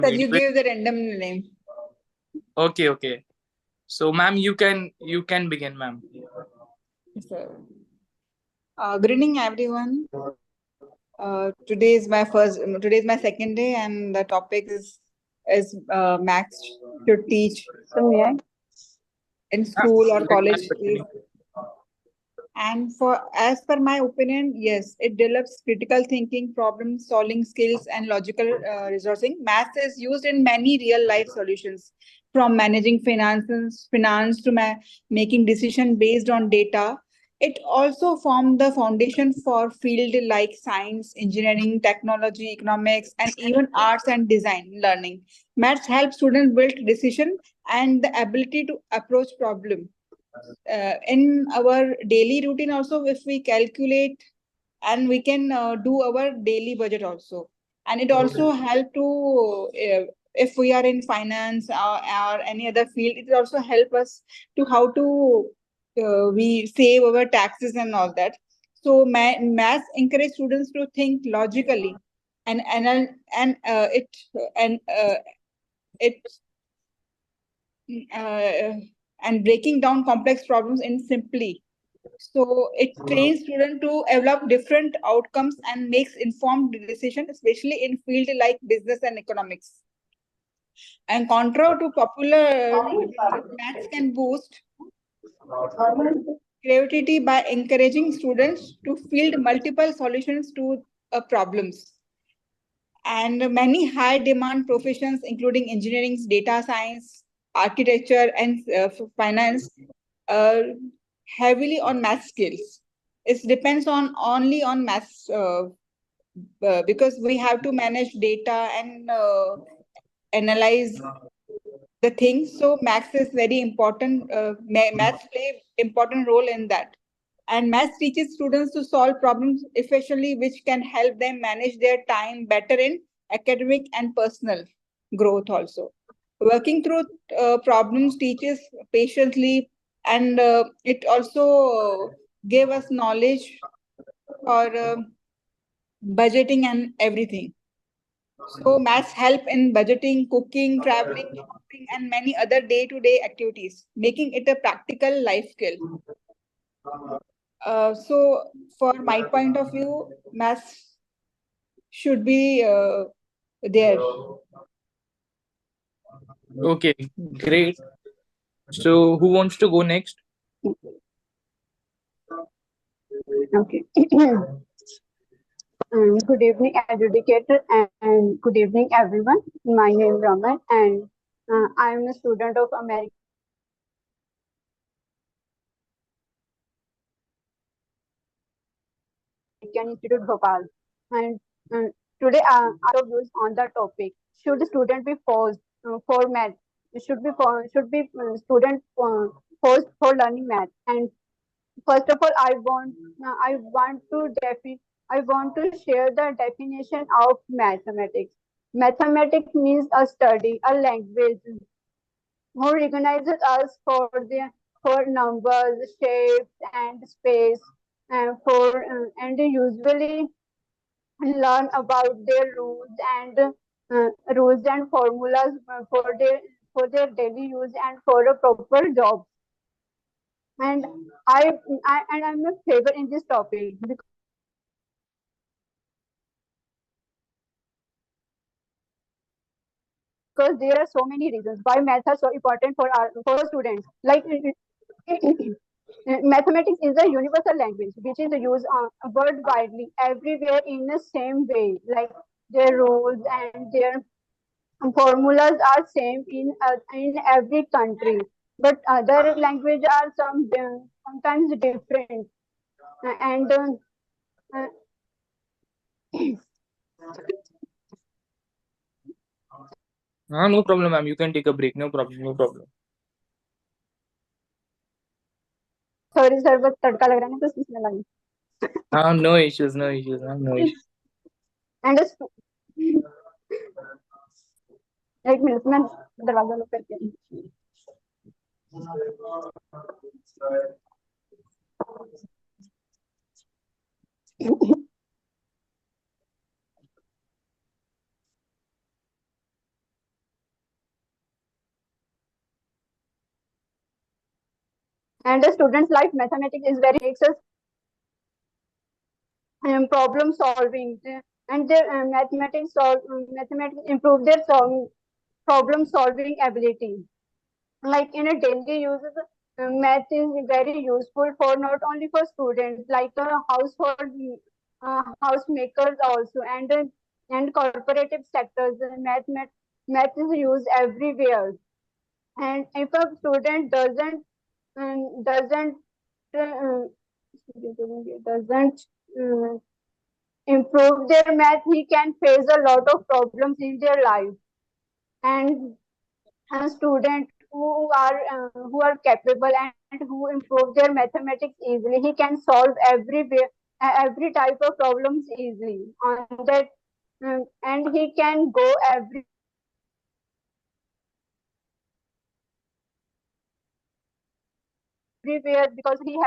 That you give the random name. Okay. So, ma'am, you can begin, ma'am. So, good evening, everyone. Today is my second day, and the topic is Max should teach in school or college. And as per my opinion, yes, it develops critical thinking, problem solving skills, and logical resourcing. Math is used in many real life solutions, from managing finance to making decision based on data. It also formed the foundation for field like science, engineering, technology, economics, and even arts and design learning. Maths help students build decision and the ability to approach problem in our daily routine also. If we calculate, and we can do our daily budget also, and it also help to if we are in finance or any other field, it also help us to how to we save our taxes and all that. So maths encourage students to think logically, and it uh, and breaking down complex problems in simply. So it trains students to develop different outcomes and makes informed decision, especially in field like business and economics. And contrary to popular belief, maths can boost creativity by encouraging students to field multiple solutions to problems. And many high demand professions, including engineering, data science, architecture, and finance, uh, heavily on math skills. It depends on only on maths because we have to manage data and analyze the things. So maths is very important. Maths play important role in that. And maths teaches students to solve problems efficiently, which can help them manage their time better in academic and personal growth also. Working through problems teaches patiently, and it also gave us knowledge for budgeting and everything. So maths help in budgeting, cooking, traveling, shopping, and many other day-to-day activities, making it a practical life skill. So for my point of view, maths should be there. Okay, great. So, who wants to go next? Okay. Good evening, educator, and good evening, everyone. My name is Raman, and I am a student of American Institute Bhopal. And today, our views on the topic: should the student be forced for math? Should be student forced for learning math? And first of all, I want to share the definition of mathematics. Mathematics means a study, a language who recognizes us for numbers, shapes, and space, and they usually learn about their rules and formulas for their daily use and for a proper job. And I'm a favor in this topic because there are so many reasons why math are so important for students. Like mathematics is a universal language which is used word widely everywhere in the same way. Like their rules and their formulas are same in every country, but other language are sometimes different. And uh, No problem, ma'am. You can take a break. No problem. No problem. sorry sir, बस तड़का लग रहा है ना तो इसमें लगी. No issues. No issues, ma'am. No issues. And एक minute मैं दरवाजा लोग करके And the students' life mathematics is very makes us problem solving, and their mathematics improve their problem solving ability. Like in a daily use, math is very useful for not only for students, like household housemakers also, and corporative sectors. Math is used everywhere. And if a student doesn't uh, doesn't uh, improve their math, he can face a lot of problems in their life. And a student who are capable and who improve their mathematics easily, he can solve every type of problems easily on that, and he can go everywhere because he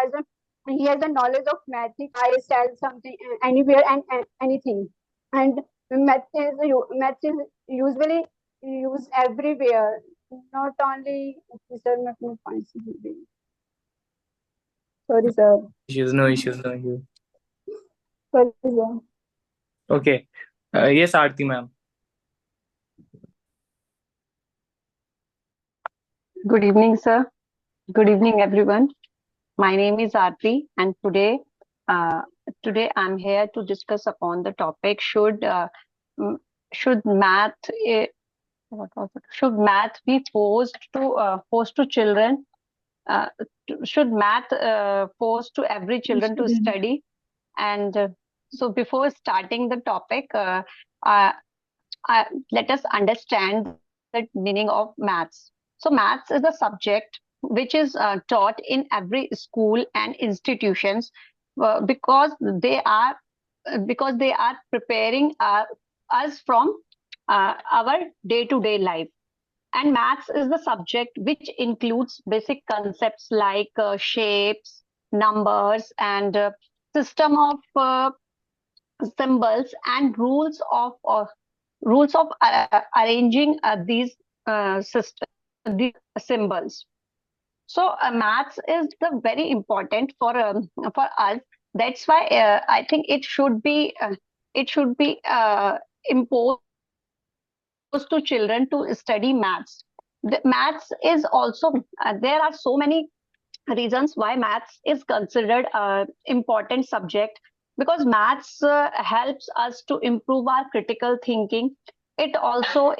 has a knowledge of math. He can buy, sell something anywhere and anything. And math is usually used everywhere, not only. Sir, मैं अपने point से भूल गई. Sorry, sir. No issues, no issues. Sorry, sir. Okay. Yes, Aarti ma'am. Good evening, sir. Good evening, everyone. My name is Aarti, and today I'm here to discuss upon the topic: should math should math be forced to children? Should math forced to every children to study? And so, before starting the topic, uh, let us understand the meaning of maths. So, maths is a subject which is taught in every school and institutions because they are preparing us from our day-to-day life. And maths is the subject which includes basic concepts like shapes, numbers, and system of symbols and rules of arranging these symbols. So maths is the very important for us. That's why I think it should be imposed to children to study maths. Maths is also there are so many reasons why maths is considered an important subject, because maths helps us to improve our critical thinking. It also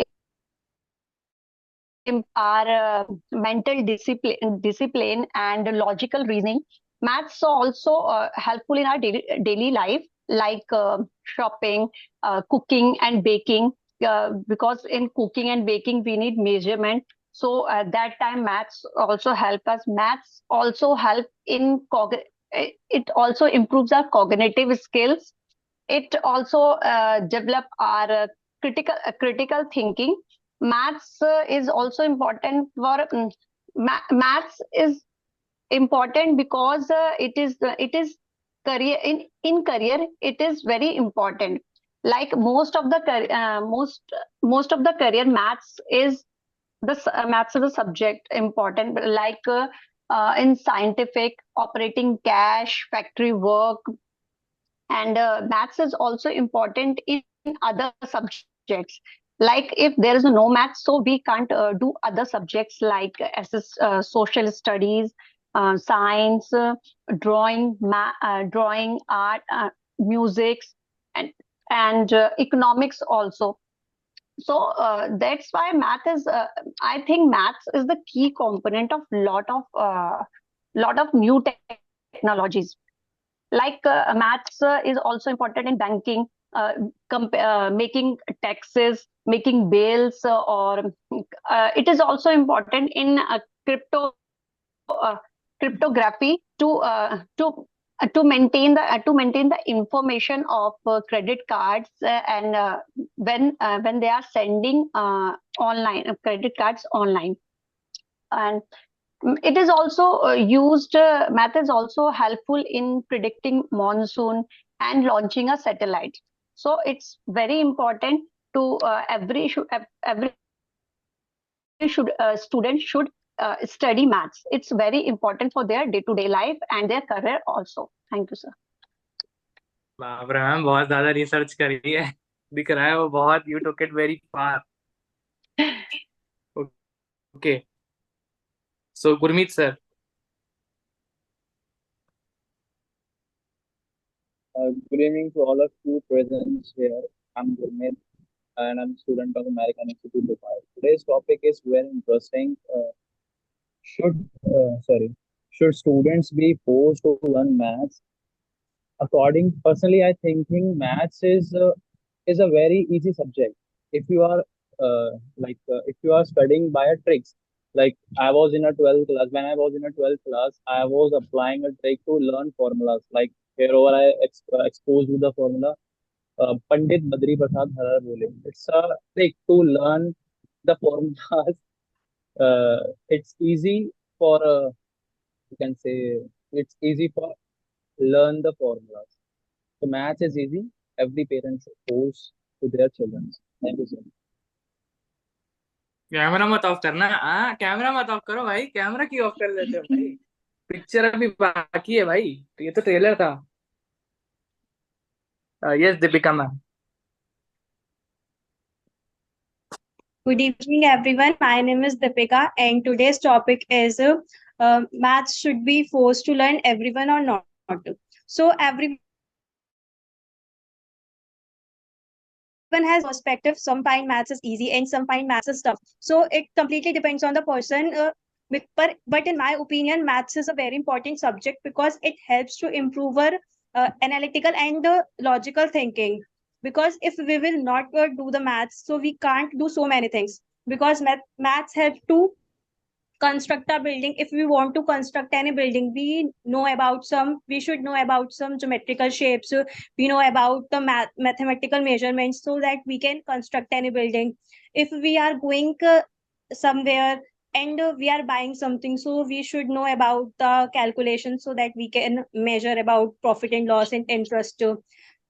our mental discipline and logical reasoning. Maths are also helpful in our daily life, like shopping, cooking, and baking. Because in cooking and baking, we need measurement. So at that time, maths also help us. Maths also help in it also improves our cognitive skills. It also develop our critical thinking. Maths is also important for maths is important because it is career in career it is very important. Like most of the career, maths is a subject important, like in scientific, operating cash, factory work. And maths is also important in other subjects. Like if there is no maths, so we can't do other subjects like social studies, science, drawing, art, music, and economics also. So that's why I think maths is the key component of lot of new technologies. Like maths is also important in banking, making taxes, making bills, or it is also important in cryptography to maintain the information of credit cards, and when they are sending online credit cards online. And it is also math is also helpful in predicting monsoon and launching a satellite. So it's very important to every student should study maths. It's very important for their day-to-day life and their career also. Thank you, sir. बाप रे ma'am, बहुत ज्यादा research करी है, दिख रहा है वो बहुत. You took it very far. Okay. So Gurmeet sir. Good evening to all of you present here. I'm Gurmeet and I'm a student of American Institute of Art. Today's topic is very interesting. Should students be forced to learn maths? Personally, I thinking maths is a very easy subject. If you are if you are studying by a tricks, like I was in a 12th class. When I was in a 12th class, I was applying a trick to learn formulas. Like here over I exposed you the formula. Pandit Badri Prasad Harar Bole. It's a like to learn the formulas. It's easy for you can say it's easy for learn the formulas. So maths is easy. Every parent should force to their children. Thank you so much. Camera मत of करना. हाँ, camera मत of करो भाई. Camera क्यों of कर लेते हो भाई? पिक्चर अभी बाकी है भाई. ये तो ट्रेलर था. Yes, Deepika ma'am. Good evening, everyone. My name is Deepika, and today's topic is maths should be forced to learn everyone or not. So everyone has perspective. Some find maths is easy, and some find maths is tough. So it completely depends on the person. But in my opinion, maths is a very important subject because it helps to improve our analytical and logical thinking. Because if we will not do the maths, so we can't do so many things. Because maths help to construct a building. If we want to construct any building, we should know about some geometrical shapes. We know about the mathematical measurements so that we can construct any building. If we are going somewhere and we are buying something, so we should know about the calculation so that we can measure about profit and loss and interest.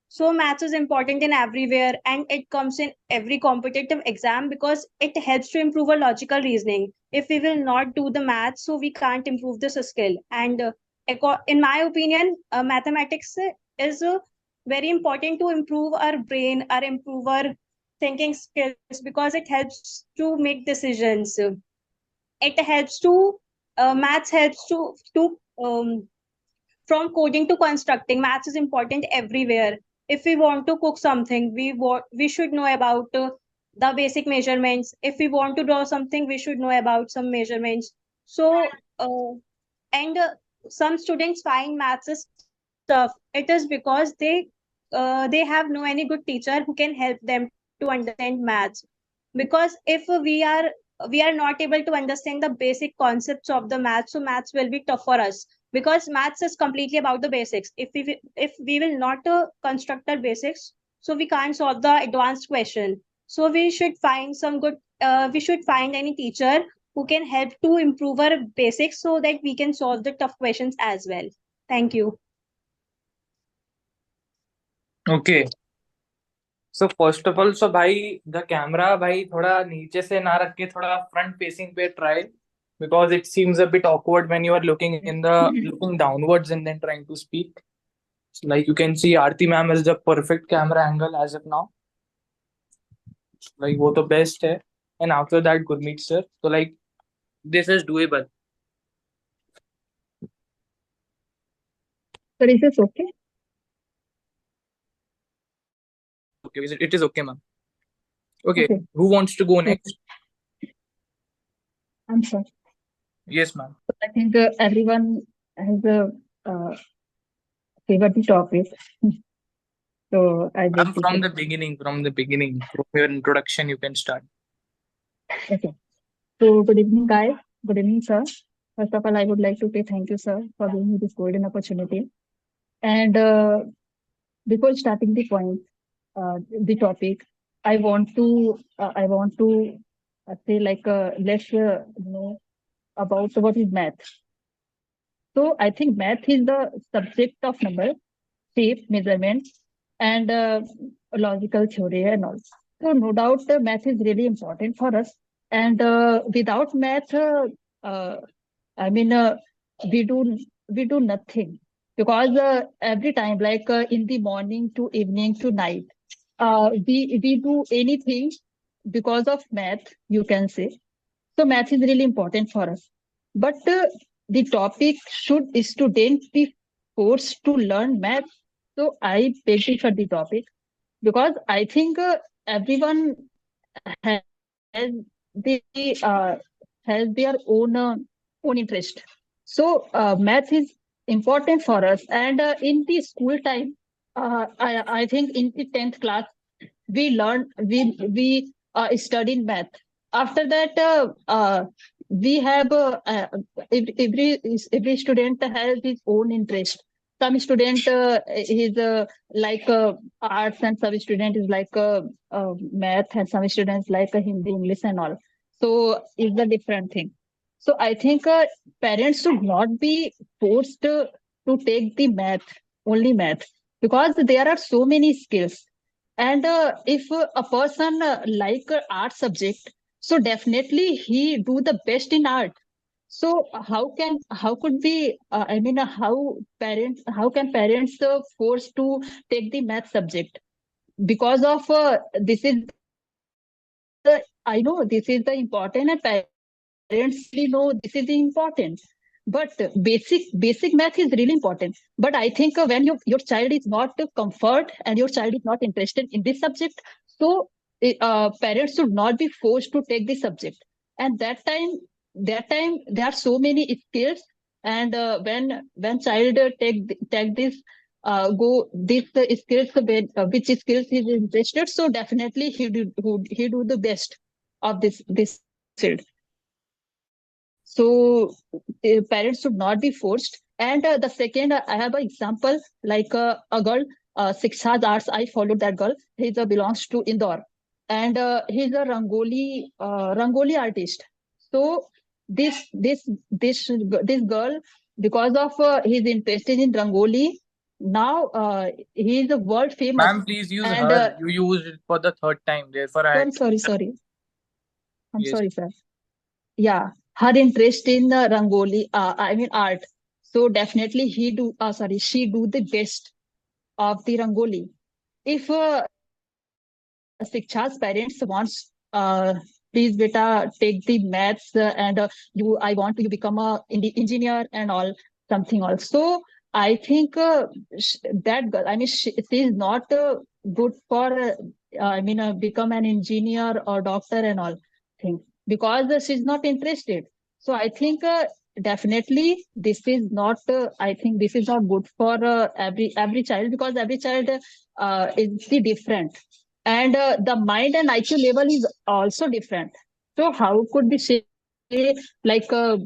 So maths is important in everywhere and it comes in every competitive exam because it helps to improve our logical reasoning. If we will not do the maths, so we can't improve this skill. And in my opinion, mathematics is very important to improve our brain or improve our thinking skills because it helps to make decisions. It helps to maths helps to from coding to constructing. Maths is important everywhere. If we want to cook something, we should know about the basic measurements. If we want to draw something, we should know about some measurements. So and some students find maths is tough. It is because they have no any good teacher who can help them to understand maths. Because if we are not able to understand the basic concepts of the maths, so maths will be tough for us because maths is completely about the basics. If we will not construct our basics, so we can't solve the advanced question. So we should find we should find any teacher who can help to improve our basics so that we can solve the tough questions as well. Thank you. Okay. So first of all, so भाई the camera भाई थोड़ा नीचे से ना रख के थोड़ा front facing पे try, because it seems a bit awkward when you are looking downwards and then trying to speak. So like you can see Aarti ma'am is the perfect camera angle as of now. Like वो तो best है. And after that Gurmeet sir. So like this is doable. So is this okay? Okay, it is okay, ma'am. Okay, who wants to go next? I'm sorry. Yes, ma'am. I think everyone has a favorite topic. So I Ma'am, from the beginning, from your introduction, you can start. Okay. So good evening, guys. Good evening, sir. First of all, I would like to say thank you, sir, for giving me this golden opportunity. And before starting the point, the topic, I want to say like let's know about what is math. So I think math is the subject of number, shape, measurement, and logical theory and all. So no doubt math is really important for us. And without math, uh, I mean, we do we do nothing because every time, like in the morning to evening to night, we do anything because of math, you can say. So math is really important for us. But the topic should students be forced to learn math. So I beg for the topic because I think everyone has the has their own interest. So math is important for us. And in the school time, I think in the 10th class we learn we study math. After that we have every student has his own interest. Some student is like arts, and some student is like math, and some students like Hindi, English and all. So it's a different thing. So I think parents should not be forced to take the math, only math, because there are so many skills. And if a person like art subject, so definitely he do the best in art. So how could we how can parents force to take the math subject because of this is the, I know this is the important, and parents really know this is the important. But basic math is really important. But I think when your child is not comfort and your child is not interested in this subject, so parents should not be forced to take this subject. And that time there are so many skills. And when child take this go this skills, which skills he is interested, so definitely he do the best of this field. So parents should not be forced. And the second, I have an example like a girl, Sikshad Arts. I followed that girl. He belongs to Indore, and he's a rangoli artist. So this girl, because of his interest in rangoli, now he is a world famous. Ma'am, please use And her. You used it for the third time. Therefore, I. sorry. I'm Yes. sorry, sir. Yeah, her interest in rangoli, I mean art. So definitely she do the best of the rangoli. If Shiksha's parents wants, please beta take the maths, and I want you become a engineer and all, something else. So I think that girl, I mean she is not good for become an engineer or doctor and all things, because she's not interested. So I think definitely this is not I think this is not good for every child, because every child is the different. And the mind and IQ level is also different. So how could we say like uh,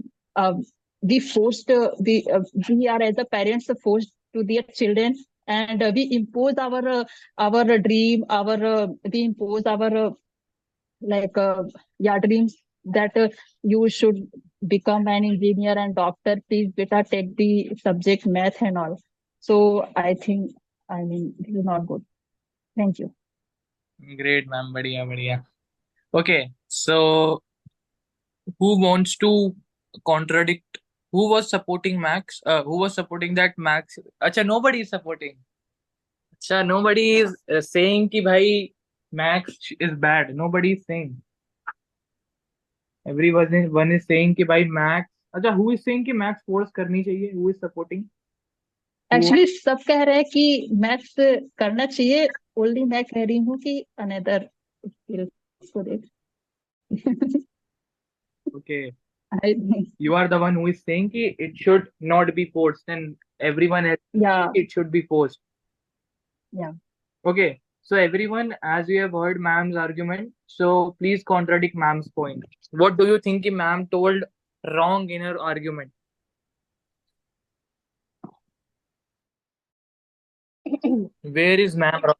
we forced we are as a parents forced to their children, and we impose our dream, our we impose our like yeah, dreams, that you should become an engineer and doctor, please beta take the subject math and all. So I think, I mean, this is not good. Thank you. Great, ma'am. Badhiya, badhiya. Okay, so who wants to contradict? Who was supporting Max? Who was supporting that Max? Acha, nobody is supporting. Acha, nobody is saying कि भाई Max is bad. Nobody is saying. Everyone is saying कि भाई Max. अच्छा, who is saying कि Max force करनी चाहिए? Who is supporting? Actually सब कह रहे हैं कि मैथ्स करना चाहिए, ओनली मैं कह रही हूँ कि अनदर को देख Okay. I think, You are the one who is saying कि it should not be forced, and everyone else yeah, it should be forced. yeah. Okay. So everyone, as you have heard ma'am's argument, so please contradict ma'am's point. What do you think कि ma'am told wrong in her argument? Where is ma'am wrong?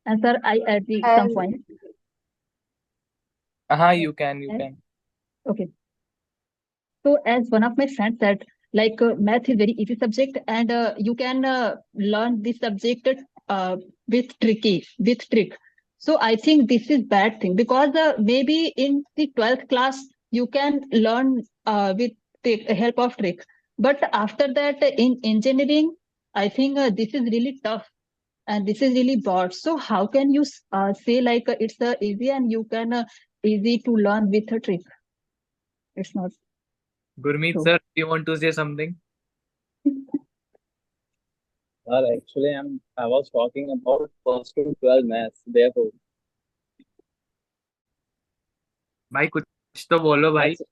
And sir, I agree As some point. You can. Okay. So as one of my friends said, like math is very easy subject, and you can learn this subject with trick. So I think this is bad thing, because maybe in the 12th class you can learn with the help of tricks. But after that, in engineering, I think this is really tough and this is really broad. So how can you say like it's easy and you can easy to learn with a trick? It's not Gurmeet true. sir, do you want to say something? Actually, I was talking about first to 12 maths. Therefore, भाई कुछ तो बोलो भाई. that's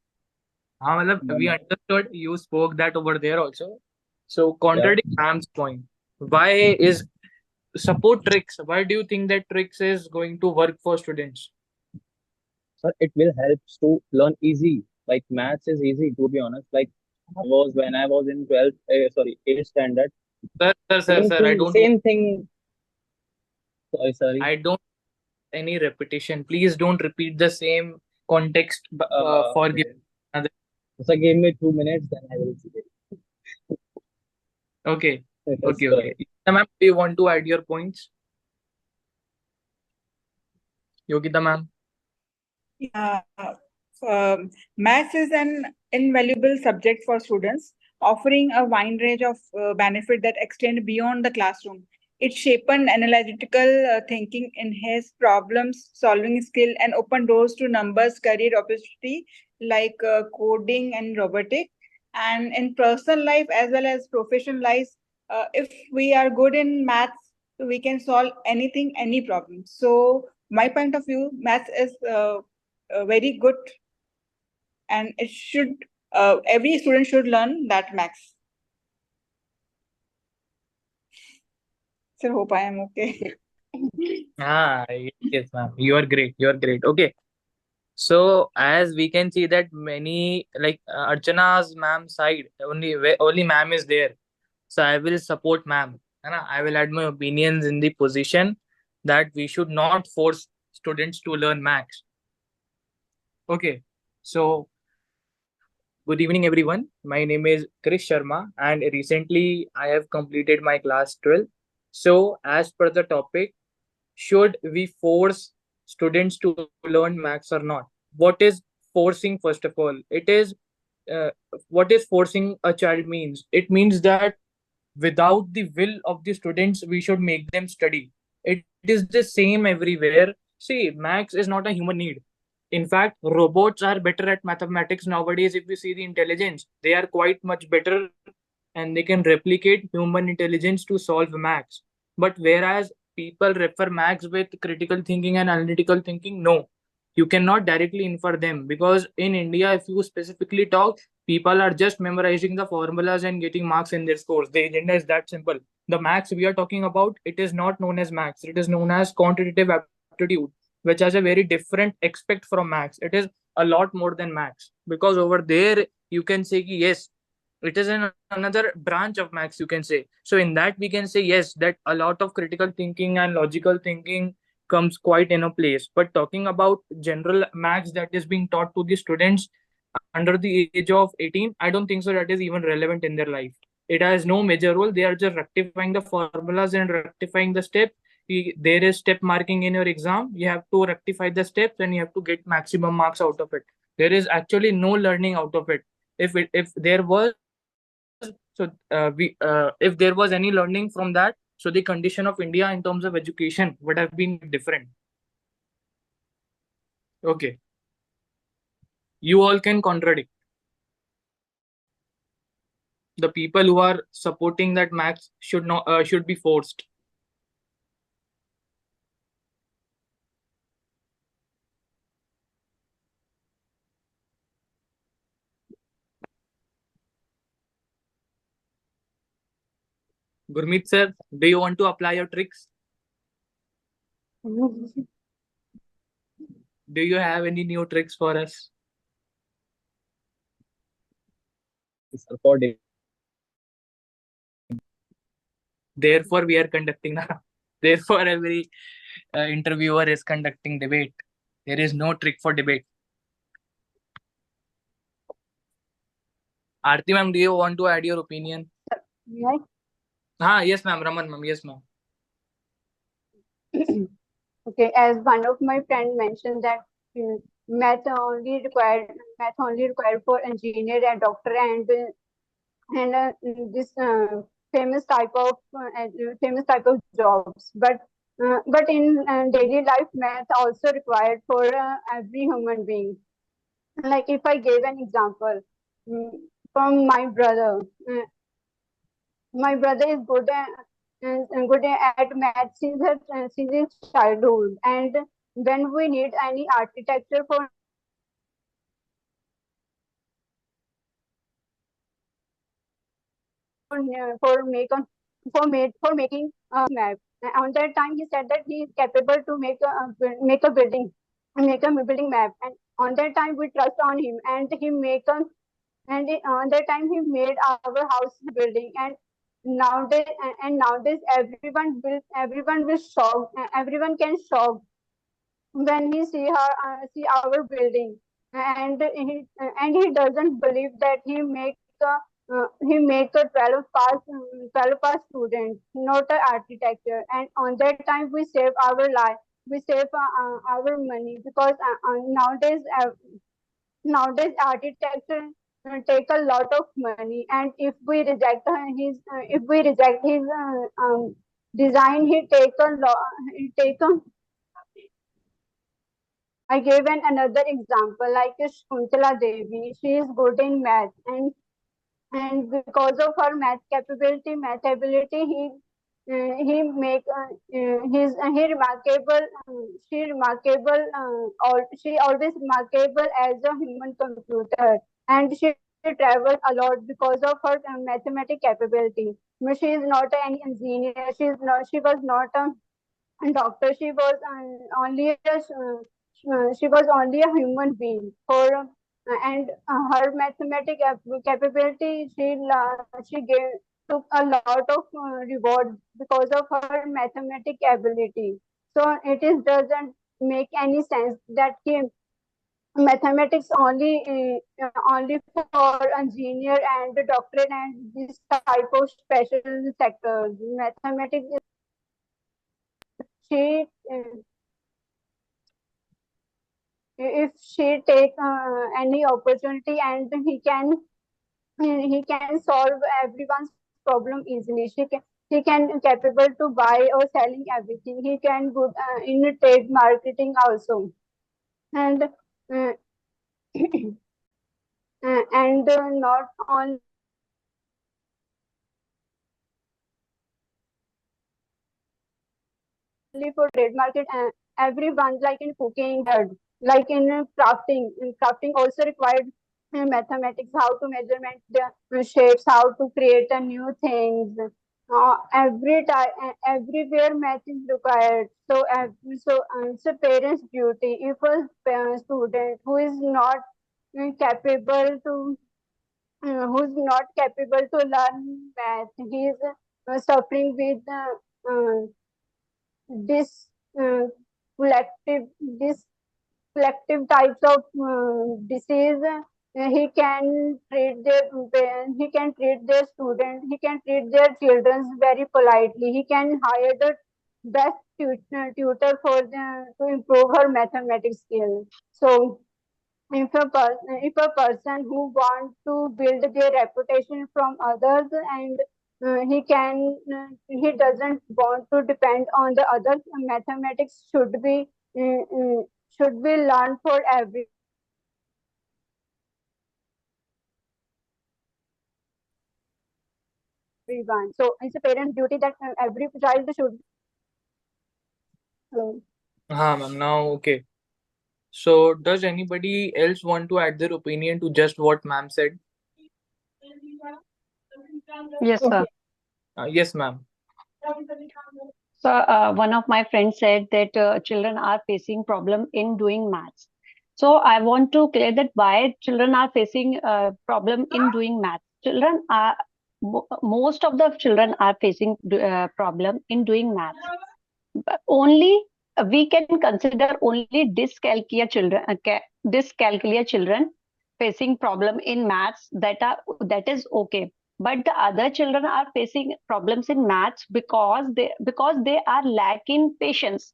हाँ मतलब no, we no. understood you spoke that over there also. So Yeah, contradict Sam's point. Why is support tricks? Why do you think that tricks is going to work for students? sir, it will help to learn easy. Like maths is easy to be honest. Like I was when I was in 12th, sorry, 8th standard. Sir, I don't want Same thing. Sorry. I don't any repetition. Please don't repeat the same context for Okay. giving another. So give me 2 minutes, then I will see it. Okay. Yes, Okay. Ma'am, do you want to add your points? Yogita ma'am. Yeah, maths is an invaluable subject for students, offering a wide range of benefit that extend beyond the classroom. It sharpened analytical thinking, enhanced problems solving skill, and opened doors to numbers career opportunity like coding and robotic. And in personal life as well as professional life, if we are good in maths, we can solve anything, any problem. So my point of view, maths is very good, and it should every student should learn that max. So hope I am okay. Yes ma'am. You are great. You are great. Okay. So as we can see that many like Archana's ma'am side only ma'am is there. So I will support ma'am. है ना? I will add my opinions in the position that we should not force students to learn maths. Okay. So good evening everyone. My name is Krish Sharma and recently I have completed my class 12. So as per the topic, should we force students to learn maths or not? What is forcing? First of all, it is uh, what is forcing a child means? It means that without the will of the students we should make them study. It is the same everywhere. See, maths is not a human need. In fact, robots are better at mathematics nowadays. If we see the intelligence, they are quite much better and they can replicate human intelligence to solve maths. But whereas people refer maths with critical thinking and analytical thinking, no, you cannot directly infer them, because in India, if you specifically talk, people are just memorizing the formulas and getting marks in their scores. The agenda is that simple. The maths we are talking about, it is not known as maths. It is known as quantitative aptitude, which has a very different aspect from maths. It is a lot more than maths, because over there you can say yes, it is another branch of maths, you can say. So in that we can say yes, that a lot of critical thinking and logical thinking comes quite in a place. But talking about general maths that is being taught to the students under the age of 18, I don't think so that is even relevant in their life. It has no major role. They are just rectifying the formulas and rectifying the steps. There is step marking in your exam. You have to rectify the steps and you have to get maximum marks out of it. There is actually no learning out of it. If there was, if there was any learning from that, so the condition of India in terms of education would have been different. Okay, you all can contradict. The people who are supporting that max should not should be forced. Gurmeet sir, do you want to apply your tricks? Do you have any new tricks for us? sir, for Therefore, we are conducting now. Therefore, every interviewer is conducting debate. There is no trick for debate. Aarti ma'am, do you want to add your opinion? Right? Yes ma'am. Raman ma'am, yes ma'am. Okay, as one of my friend mentioned that math only required for engineer and doctor and this famous type of jobs. But in daily life, math also required for every human being. Like if I gave an example mm, from my brother. My brother is good at math since his childhood, and when we need any architecture for make on for making a map. On that time, he said that he is capable to make a building, make a building map. And on that time, we trust on him, and on that time he made our house building. And nowadays everyone will shock. Everyone can shock when he see our building, and he doesn't believe that he make a 12 pass student, not an architecture. And on that time we save our life, we save our money, because nowadays architecture take a lot of money. And if we reject his design, he take a I gave another example, like Shakuntala Devi. She is good in math, and because of her math ability, he make he remarkable. She remarkable. She always remarkable as a human computer, and she travels a lot because of her mathematic capability. But she is not any engineer. She is not. She was not a doctor. She was only a human being. And her mathematic capability, she took a lot of reward because of her mathematic ability. So it is doesn't make any sense that mathematics only for engineer and doctorate and this type of special sectors. Mathematics, she if she take any opportunity, and he can solve everyone's problem easily. He can capable to buy or selling everything. He can good in trade marketing also. And not only for trade market, everyone, like in cooking, like in crafting also required mathematics, how to measurement the shapes, how to create a new things. Everywhere math is required. It's a parent's duty. If a student who's not capable to learn math, he is suffering with uh, this uh, collective this collective types of disease. He can treat their children very politely. He can hire the best tutor to improve her mathematics skill. So if a person who wants to build their reputation from others, and he doesn't want to depend on the others, mathematics uh, uh, should be learned for everyone. So it's a parent's duty that every child should. Ma'am. Now, okay. So, does anybody else want to add their opinion to just what ma'am said? Yes, sir. Yes, ma'am. So one of my friends said that children are facing problem in doing maths. So I want to clear that why children are facing problem in doing maths. Most of the children are facing problem in doing maths. But only we can consider only dyscalculia children facing problem in maths, that is okay. But the other children are facing problems in maths because they are lacking patience.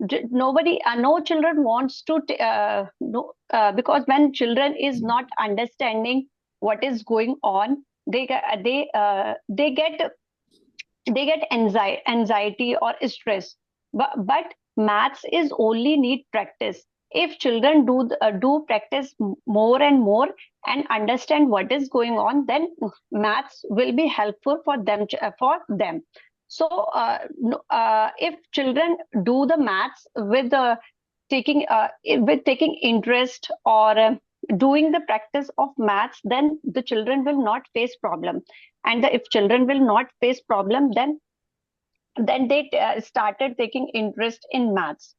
nobody, no children wants to no, because when children is not understanding what is going on, they get anxiety or stress. But maths is only need practice. If children do practice more and more and understand what is going on, then maths will be helpful for them, so if children do the maths with taking interest, or doing the practice of maths, then the children will not face problem. And if children will not face problem, then they started taking interest in maths.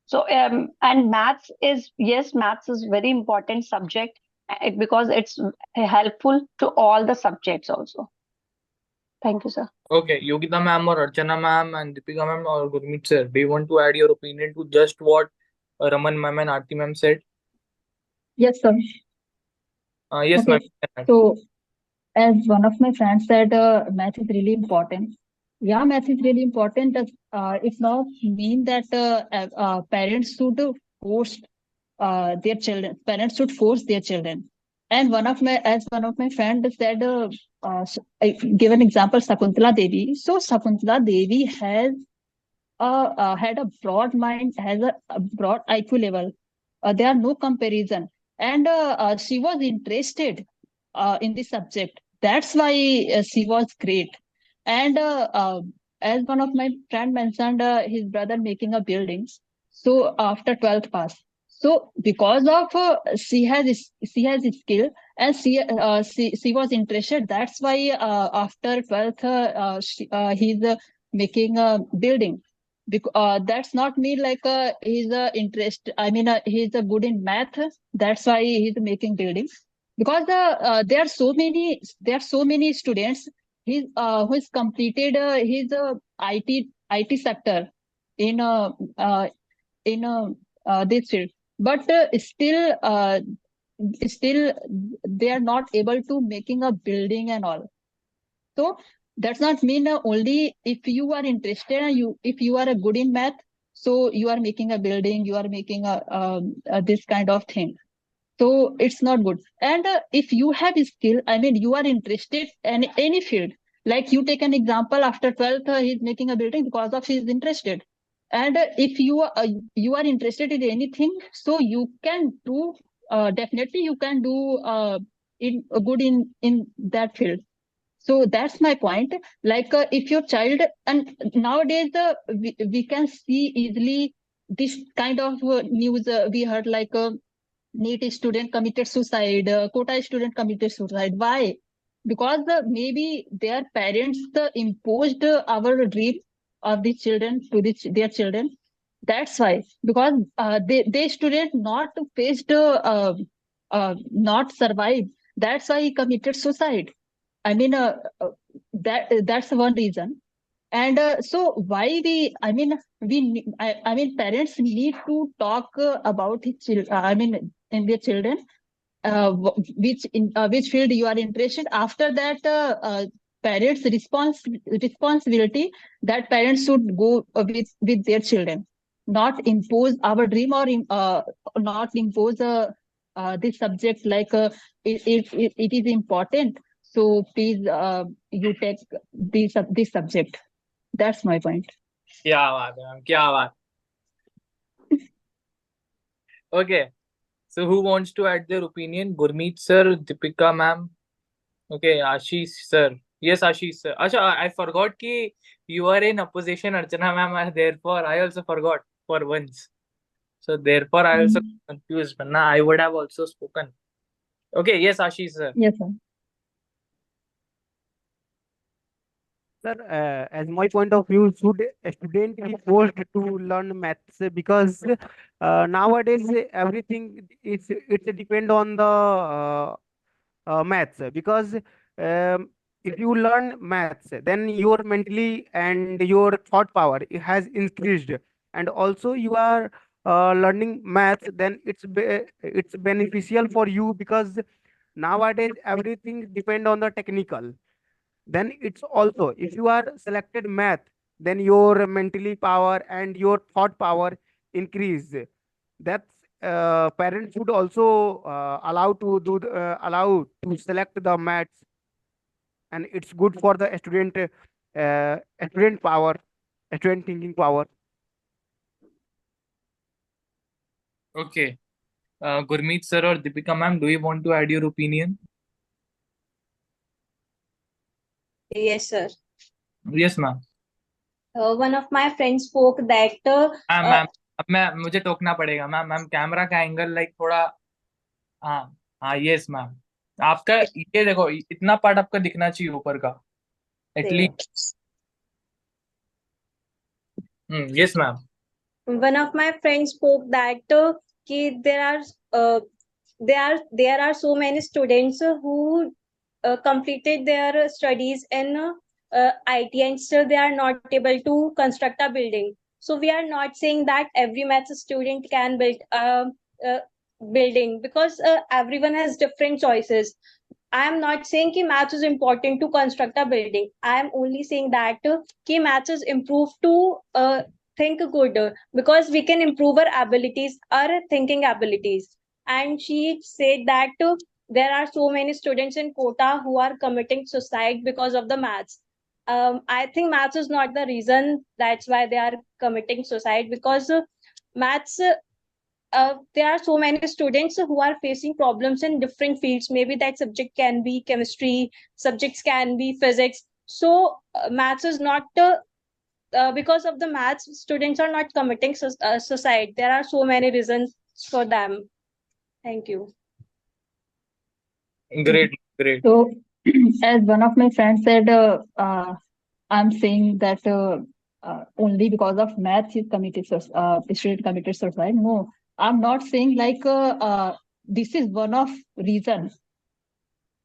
So and maths is, yes, maths is very important subject, because it's helpful to all the subjects also. Thank you, sir. Okay, Yogita ma'am or Archana ma'am and Deepika ma'am or Gurmeet sir, do you want to add your opinion to just what Raman ma'am and Aarti ma'am said? Yes, sir. Yes, Okay. ma'am. So, as one of my friends said, math is really important. Yeah, math is really important. It not mean that parents should force their children. Parents should force their children. And one of my friends said, I give an example, Sakuntala Devi. So Sakuntala Devi has had a broad mind, has a broad IQ level. There are no comparison, and she was interested in the subject. That's why she was great. And as one of my friend mentioned, his brother making a building. So after 12th pass, so because of she has a skill, and she was interested. That's why after 12th he's making a building. That's not mean like he's interest. I mean, he's good in math. That's why he's making buildings. Because there are so many students. He's who has completed his IT sector in in this field, but still they are not able to making a building and all. So that's not mean only if you are interested and if you are a good in math, so you are making a building, you are making this kind of thing. So it's not good. And if you have a skill, I mean, you are interested in any field. Like you take an example, after 12th, he's making a building because of he's interested. And if you are interested in anything, so you can do definitely you can do in good in that field. So that's my point. Like if your child, and nowadays we can see easily this kind of news we heard, like NEET student committed suicide, quota student committed suicide. Why? Because maybe their parents imposed our dream of the children to their children. That's why. Because they student not faced not survive. That's why he committed suicide. I mean, that's one reason. And so why I mean, parents need to talk about his children. I mean, in their children, which field you are interested. After that, parents' responsibility that parents should go with their children, not impose our dream, or not impose this subject like it is important. So please, you take this subject. That's my point. क्या बात है ma'am, क्या बात. Okay, so who wants to add their opinion? Gurmeet sir, Deepika ma'am. Okay, Ashish sir. Yes, Ashish sir. Acha, I forgot ki you are in opposition, Archana ma'am, and therefore I also forgot for once. So therefore I also confused. But now I would have also spoken. Okay, yes, Ashish sir. Yes, sir. Sir, as my point of view, should a student be forced to learn maths? Because nowadays everything it's depend on the maths. Because if you learn maths, then your mentally and your thought power has increased, and also you are learning maths, then it's beneficial for you, because nowadays everything depend on the technical. Then it's also, if you are selected math, then your mentally power and your thought power increase. That's parents should also allow to select the maths, and it's good for the student power, student thinking power. Okay. Gurmeet sir or Deepika ma'am, do you want to add your opinion? Yes, sir. Yes, ma'am. One of my friends spoke that ma'am ma'am अब मैं मुझे टोकना पड़ेगा ma'am ma'am camera का angle like थोड़ा हाँ हाँ yes ma'am आपका ये देखो इतना पार्ट आपका दिखना चाहिए ऊपर का at least yes ma'am one of my friends spoke that ki there are so many students who completed their studies in IT and still they are not able to construct a building. So we are not saying that every maths student can build a building because everyone has different choices. I am not saying कि maths is important to construct a building. I am only saying that कि maths is improved to think good because we can improve our abilities, our thinking abilities. And she said that there are so many students in Kota who are committing suicide because of the maths. I think maths is not the reason that's why they are committing suicide because maths there are so many students who are facing problems in different fields. Maybe that subject can be chemistry, subjects can be physics. So maths is not because of the maths, students are not committing suicide. There are so many reasons for them. Thank you. great great So, as one of my friends said, I'm saying that only because of maths is student committed suicide. No, I'm not saying like this is one of reason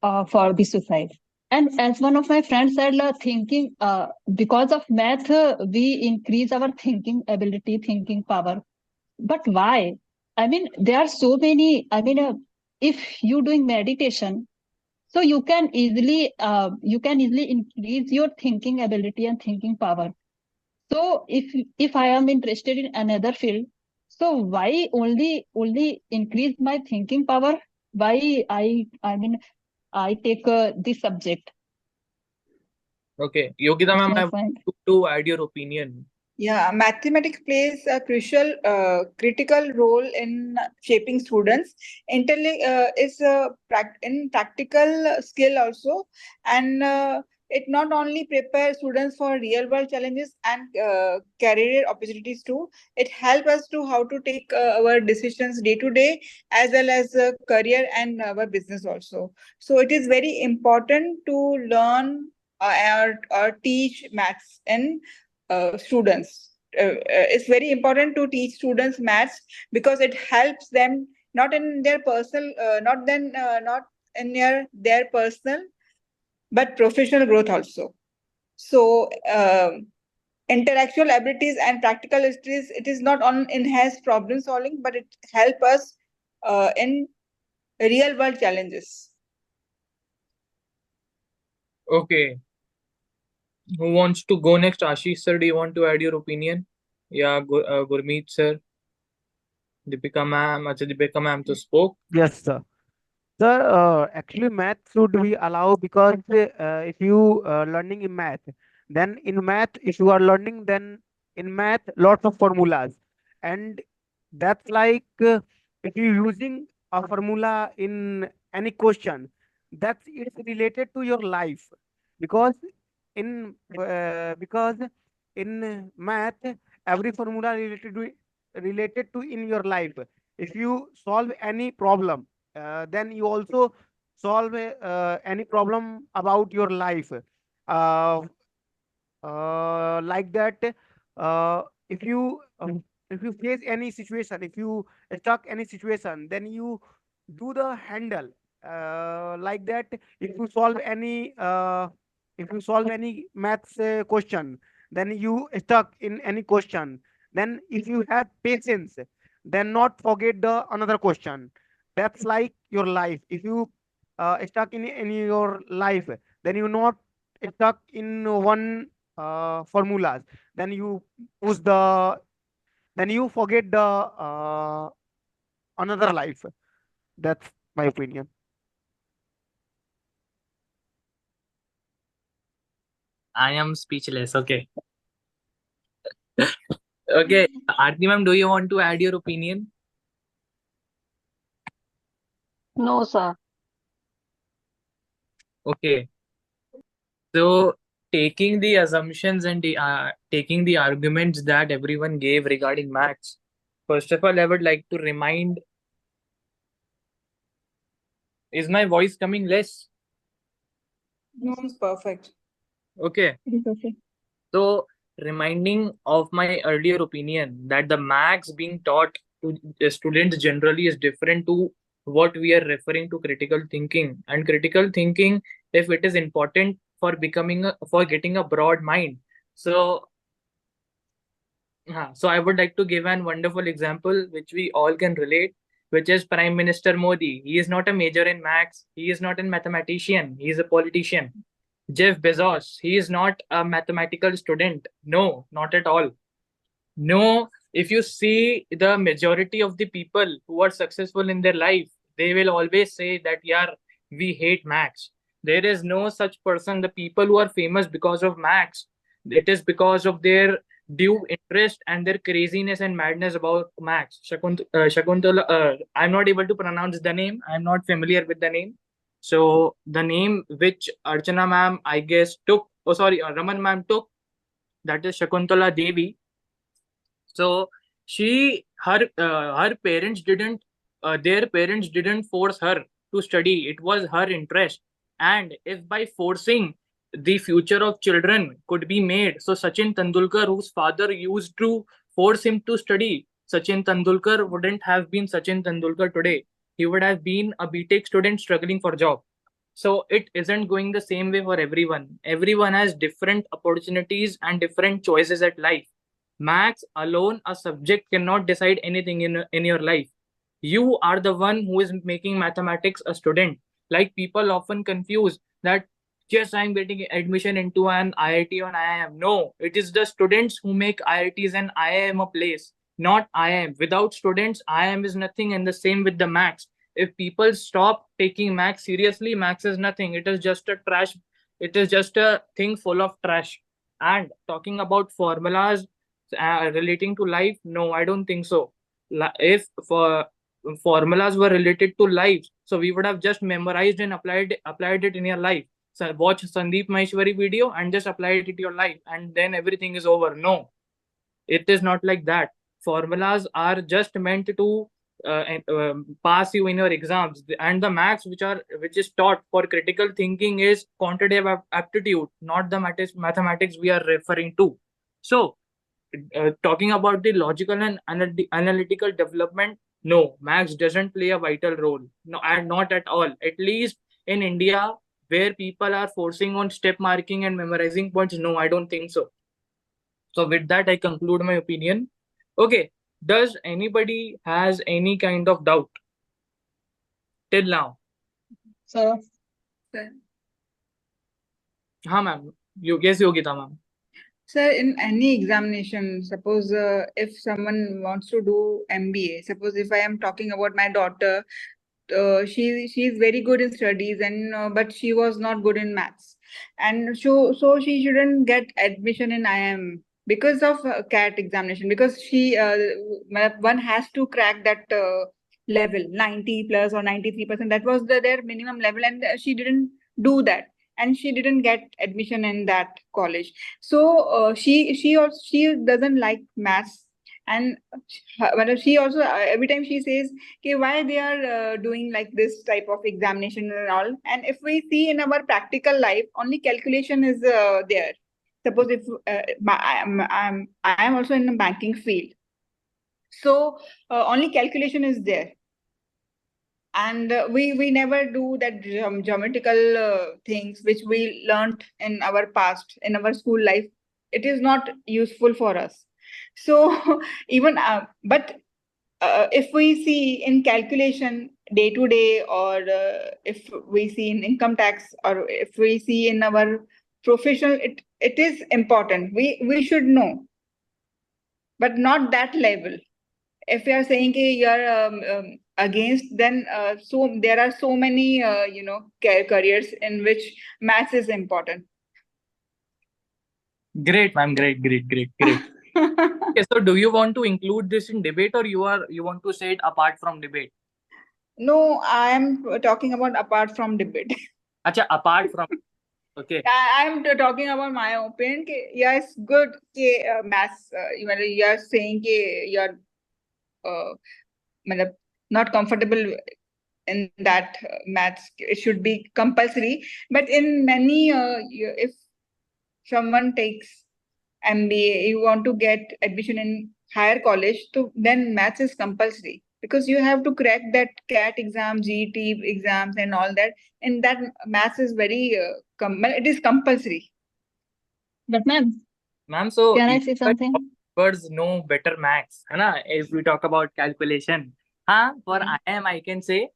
for the suicide. And as one of my friends said, thinking because of math, we increase our thinking ability, thinking power. But why? I mean, there are so many. I mean, if you doing meditation, so you can easily increase your thinking ability and thinking power. So if I am interested in another field, so why only increase my thinking power? Why I mean I take this subject. okay Yogita ma'am That's I my want point. you to add your opinion Yeah, mathematics plays a critical role in shaping students. Is in practical skill also, and it not only prepares students for real world challenges and career opportunities too. It helps us to how to take our decisions day to day as well as career and our business also. So it is very important to learn or teach maths in students. It's very important to teach students maths because it helps them not in their personal, not in their personal, but professional growth also. So intellectual abilities and practical skills, it is not on enhanced problem solving, but it help us in real world challenges. okay who wants to go next Ashish sir do you want to add your opinion yeah Gurmeet sir Deepika ma'am acha Deepika ma'am to spoke Yes, sir. Sir, actually, math should be allowed because if you learning in math, then in math, if you are learning, then in math, lots of formulas, and that's like if you using a formula in any question, that's it's related to your life, because because in math, every formula related to in your life. If you solve any problem, then you also solve any problem about your life. Uh, like that, uh, if you if you face any situation, if you stuck any situation, then you do the handle like that. If you solve any maths question, then you stuck in any question, then if you have patience, then not forget the another question. That's like your life. If you stuck in your life, then you not stuck in one formulas, then you push the, then you forget the another life. That's my opinion. I am speechless. Okay. Okay. Aarti ma'am, do you want to add your opinion? No, sir. Okay. So taking the assumptions and taking the arguments that everyone gave regarding maths, first of all, I would like to remind, is my voice coming less? No, it's perfect. Okay. It is okay. So reminding of my earlier opinion that the maths being taught to students generally is different to what we are referring to critical thinking. And critical thinking, if it is important for for getting a broad mind. So so I would like to give an wonderful example which we all can relate, which is Prime Minister Modi. He is not a major in maths. He is not a mathematician. He is a politician. Jeff Bezos, he is not a mathematical student. No, not at all. No, if you see the majority of the people who are successful in their life, they will always say that, yeah, we hate maths. There is no such person. The people who are famous because of maths, it is because of their due interest and their craziness and madness about maths. Shakuntala, I'm not able to pronounce the name. I'm not familiar with the name. So the name which Archana ma'am, I guess, took, oh sorry, Raman ma'am took, that is Shakuntala Devi. So her parents didn't, their parents didn't force her to study. It was her interest. And if by forcing the future of children could be made, so Sachin Tendulkar, whose father used to force him to study, Sachin Tendulkar wouldn't have been Sachin Tendulkar today. He would have been a BTech student struggling for job. So it isn't going the same way for everyone. Everyone has different opportunities and different choices at life. Maths alone, a subject cannot decide anything in your life. You are the one who is making mathematics a student. Like people often confuse that, yes, I'm getting admission into an IIT or IIM. No, it is the students who make IITs and IIM a place, not IIM. Without students, IIM is nothing, and the same with the maths. If people stop taking maths seriously, maths is nothing. It is just a trash. It is just a thing full of trash. And talking about formulas relating to life, no, I don't think so. If for formulas were related to life, so we would have just memorized and applied it in your life. So watch Sandeep Maheshwari video and just apply it to your life, and then everything is over. No, it is not like that. Formulas are just meant to pass you in your exams, and the maths which is taught for critical thinking is quantitative aptitude, not the mathematics we are referring to. So talking about the logical and analytical development, no, maths doesn't play a vital role. No, and not at all. At least in India, where people are forcing on step marking and memorizing points, no, I don't think so. So with that, I conclude my opinion. Okay, does anybody has any kind of doubt till now? So, Sir, हाँ ma'am, yes Yogita ma'am. sir, in any examination, suppose if someone wants to do MBA, suppose if I am talking about my daughter, she is very good in studies and but she was not good in maths, and so she shouldn't get admission in IIM because of CAT examination, because she one has to crack that level 90 plus or 93%. That was their minimum level, and she didn't do that, and she didn't get admission in that college. So she doesn't like maths, and she also every time she says, okay, why they are doing like this type of examination and all. And if we see in our practical life, only calculation is there. Suppose if I am also in the banking field, so only calculation is there, and we never do that geometrical things which we learned in our past, in our school life. It is not useful for us. So even but if we see in calculation day to day, or if we see in income tax, or if we see in our professional, it is important. We should know, but not that level. If you are saying you're against, then so there are so many careers in which maths is important. Great, ma'am. Great. Okay, so do you want to include this in debate, or you want to say it apart from debate? No, I am talking about apart from debate. Acha, apart from. Okay. I'm talking about my opinion. Yes, good. Maths. You are saying you're matlab, not comfortable in that maths. It should be compulsory. But in many, if someone takes MBA, you want to get admission in higher college, so then maths is compulsory because you have to crack that CAT exam, GET exams, and all that. And that maths is very, it is compulsory. But ma'am, Ma'am, so can I say something? Birds know better maths, है ना? If we talk about calculation, for IIM I can say,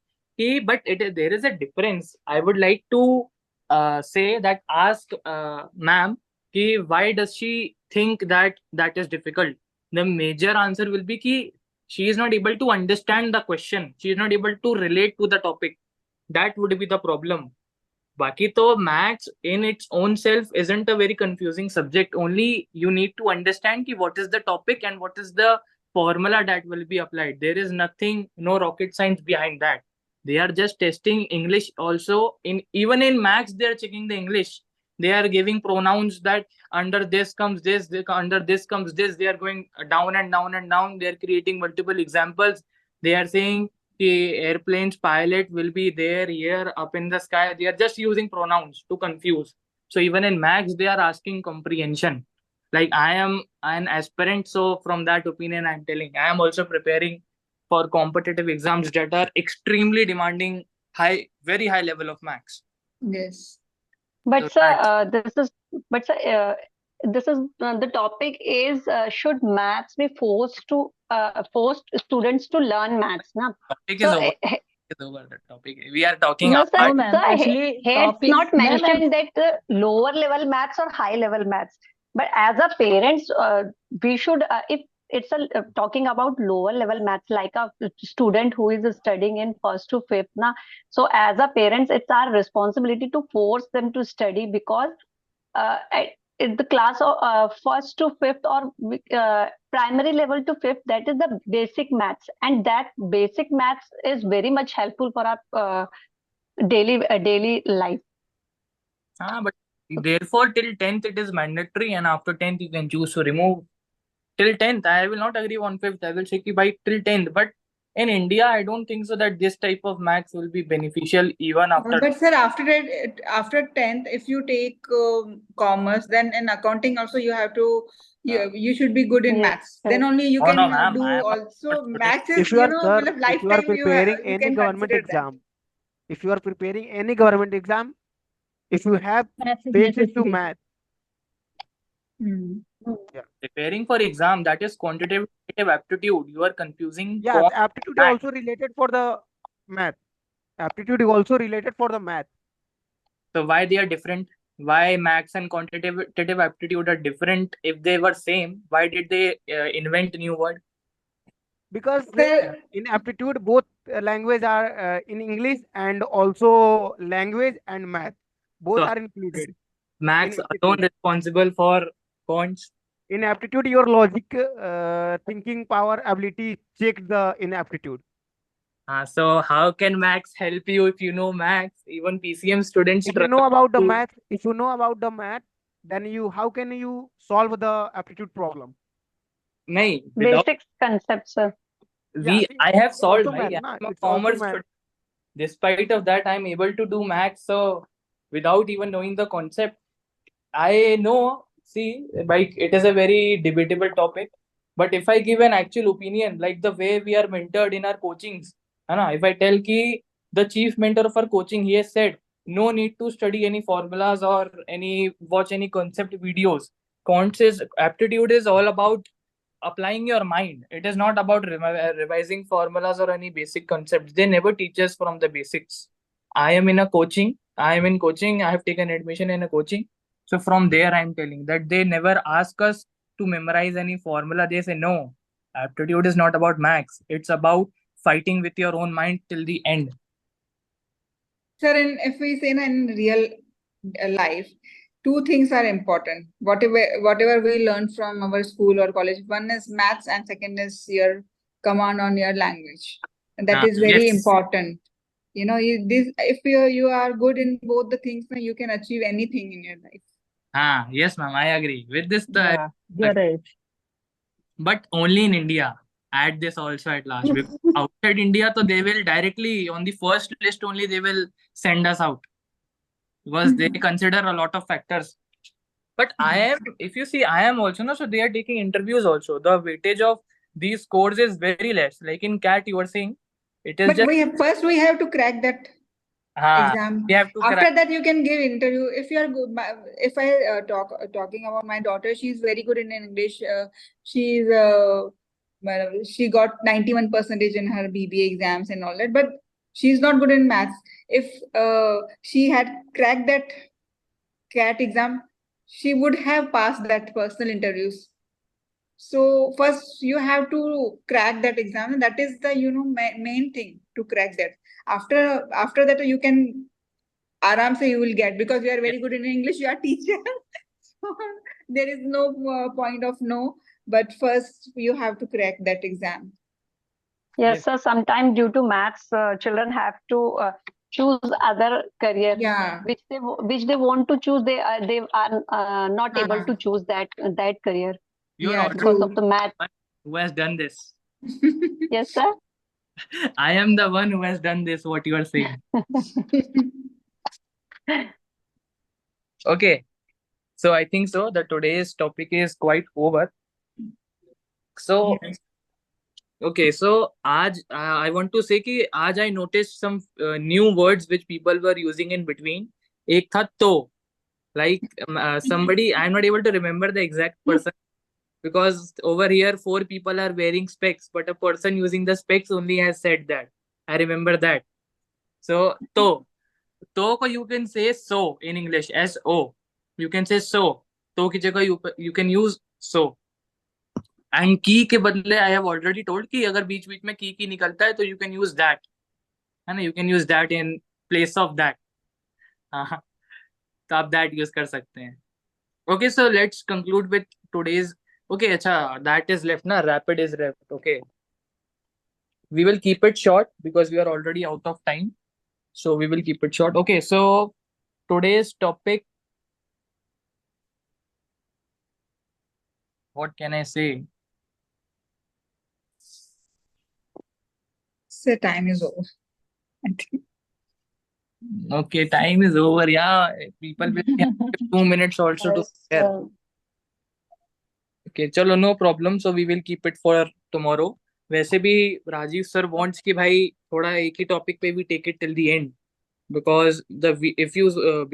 but there is a difference. I would like to say that ask ma'am, why does she think that is difficult? The major answer will be कि she is not able to understand the question. She is not able to relate to the topic. That would be the problem. Baki to maths in its own self isn't a very confusing subject. Only you need to understand ki what is the topic and what is the formula that will be applied. There is nothing, no rocket science behind that. They are just testing English also. Even in maths, they are checking the English. They are giving pronouns that under this comes this, under this comes this. They are going down and down and down. They are creating multiple examples. They are saying the airplane's pilot will be there here up in the sky. They are just using pronouns to confuse. So even in maths, they are asking comprehension. Like I am an aspirant, so from that opinion, I'm telling I am also preparing for competitive exams that are extremely demanding very high level of maths. Yes. But So sir, this is the topic is should maths be forced students to learn maths, na? topic So is over. Is over the topic. We are talking no, about. No, ma'am. Actually, here it's topic. not Ma'am, mentioned that lower level maths or high level maths. But as a parents, we should if it's talking about lower level maths, like a student who is studying in first to fifth, na. So as a parents, it's our responsibility to force them to study because in the class of first to fifth or primary level to fifth, that is the basic maths, and that basic maths is very much helpful for our daily life. But therefore till 10th it is mandatory, and after 10th you can choose to remove. Till 10th, I will not agree on 5th. I will say ki by till 10th. But in India, I don't think so that this type of maths will be beneficial even after. But sir, after 10th, if you take commerce, then in accounting also you have to, you should be good in Yes, maths. Then only you Oh, can no, ma'am, do I am also not maths is, If you are, sir, matlab if you are lifetime preparing you any can government consider that. exam, if you are preparing any government exam, if you have maths is basic to necessary. math, preparing for exam, that is quantitative aptitude. You are confusing yeah, quant the aptitude is math. also related for the math. Aptitude is also related for the math. So why they are different? Why maths and quantitative aptitude are different? If they were same, why did they invent new word? Because Sir, in aptitude, both language are in English and also language and math. Both So are included. maths In alone aptitude. responsible for quants. In aptitude, your logic, thinking power, ability check the in aptitude. So how can maths help you if you know maths? Even PCM students If you struggle know about the to. math, then how can you solve the aptitude problem? Nahi, without basic concepts, sir. Yeah, see, I have it's solved. also math, I na? am a It's also commerce math. student. Despite of that, I'm able to do maths. So without even knowing the concept, I know. See, like it is a very debatable topic. But if I give an actual opinion, like the way we are mentored in our coachings, if I tell ki the chief mentor of our coaching, he has said no need to study any formulas or watch any concept videos. Aptitude is all about applying your mind. It is not about revising formulas or any basic concepts. They never teach us from the basics. I am in coaching. I have taken admission in a coaching. So from there, I'm telling that they never ask us to memorize any formula. They say, no, aptitude is not about max. It's about fighting with your own mind till the end. Sir, and if we say in real life, two things are important. Whatever we learn from our school or college, one is maths and second is your command on your language. And that is very Yes. important. You know, if you are good in both the things, then you can achieve anything in your life. Yes, ma'am, I agree. With this, Yeah, you're right. but only in India. Add this also at last. Because outside India, so they will directly, on the first list only, they will send us out. Because they consider a lot of factors. But I am, if you see, I am also, no, so they are taking interviews also. The weightage of these scores is very less. Like in CAT, you were saying, it is But just. first we have to crack that exam. We have to After crack. that, you can give interview. If you are good, if I talking about my daughter, she's very good in English. She's she got 91% in her BBA exams and all that, but she's not good in maths. If she had cracked that CAT exam, she would have passed that personal interviews. So first you have to crack that exam, and that is the main thing to crack that. After that you can aram se you will get, because you are very good in English, you are teacher. So there is no point of no, but first you have to crack that exam. Yes, sir. Sometimes due to maths, children have to choose other career, Yeah. which they want to choose. They are not able to choose that career You're Yeah, also because true. of the math. one who has done this. Yes, sir. I am the one who has done this, what you are saying. Okay. So I think so. The today's topic is quite over. So Yes. okay, so I want to say कि आज I noticed some new words which people were using in between. एक था तो, like somebody, I'm not able to remember the exact person, because over here 4 people are wearing specs, but a person using the specs only has said that. I remember that. So to ko you can say so in English, so. You can say so. To की जगह you can use so. And की के बदले I have already told कि अगर बीच बीच में की निकलता है तो यू कैन यूज दैट, है ना, you can use that in place of that. हाँ, तो आप दैट यूज कर सकते हैं. Okay, so let's conclude with today's. Okay, अच्छा, दैट इज लेफ्ट ना, rapid is left. Okay, we will keep it short because we are already out of time, so we will keep it short. Okay, so today's topic, what can I say? So time is over, I think. Okay, time is over. Yeah, people will have 2 minutes also to share. Okay, चलो, no problem. So we will keep it for tomorrow. वैसे भी Rajiv sir wants कि भाई थोड़ा एक ही topic पे भी take it till the end, because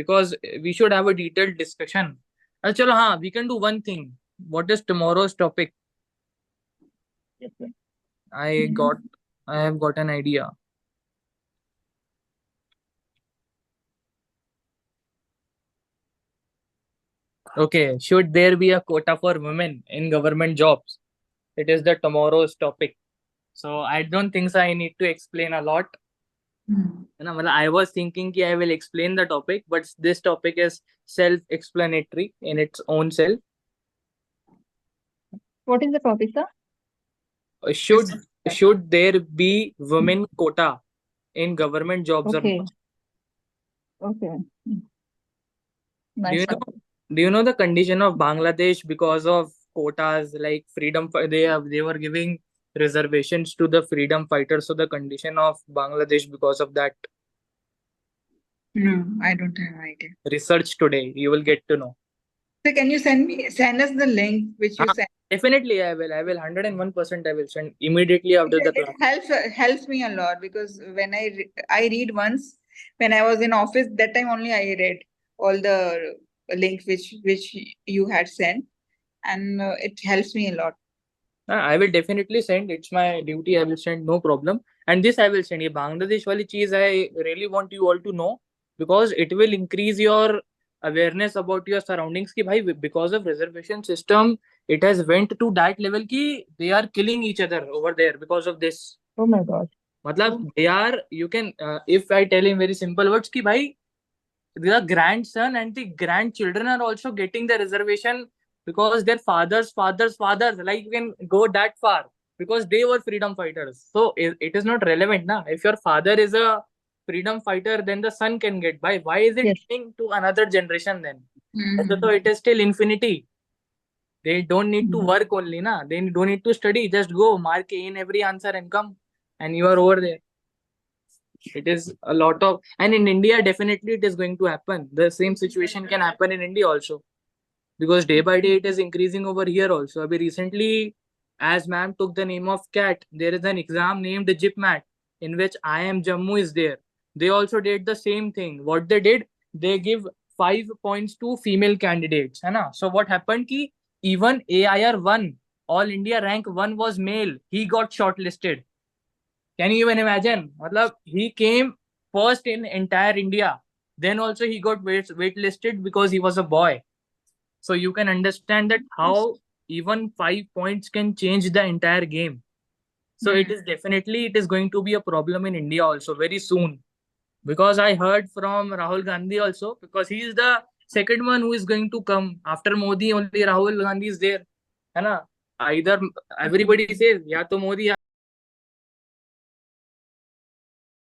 because we should have a detailed discussion. चलो, हाँ, we can do one thing. What is tomorrow's topic? I have got an idea. Okay, should there be a quota for women in government jobs? It is the tomorrow's topic. So I don't think so I need to explain a lot. I was thinking I will explain the topic, but this topic is self-explanatory in its own self. What is the topic, sir? Should there be women quota in government jobs or Okay. not? Okay. Do Nice you know? topic. Do you know the condition of Bangladesh because of quotas, like freedom? They were giving reservations to the freedom fighters. So the condition of Bangladesh because of that. No, I don't have idea. Research today, you will get to know. So can you send us the link which you sent? Definitely, I will 101%. I will send immediately after the class. It helps me a lot, because when I read once when I was in office, that time only I read all the links which you had sent, and it helps me a lot. I will definitely send. It's my duty. I will send, no problem. And this I will send. ये Bangladesh वाली चीज I really want you all to know, because it will increase your awareness about your surroundings ki bhai, because of reservation system, it has went to that level ki they are killing each other over there because of this. Oh my God. Matlab, they are, you can, if I tell in very simple words ki bhai, the grandson and the grandchildren are also getting the reservation because their fathers, like you can go that far because they were freedom fighters. So it is not relevant na. If your father is a freedom fighter, then the son can get by. Why is it Yes. going to another generation then? So it is still infinity. They don't need to work only na. They don't need to study. Just go mark A in every answer and come, and you are over there. It is a lot of, and in India definitely it is going to happen. The same situation can happen in India also, because day by day it is increasing over here also. Abhi recently, as ma'am took the name of CAT, there is an exam named GIPMAT in which IIM Jammu is there. They also did the same thing. What they did, they give 5 points to female candidates, है ना? So what happened ki even AIR 1, All India rank 1 was male. He got shortlisted. Can you even imagine? Matlab, he came first in entire India. Then also he got waitlisted because he was a boy. So you can understand that how even 5 points can change the entire game. So it is definitely, it is going to be a problem in India also very soon. Because I heard from Rahul Gandhi also, because he is the second one who is going to come. After Modi, only Rahul Gandhi is there. है ना? Either everybody says, या तो मोदी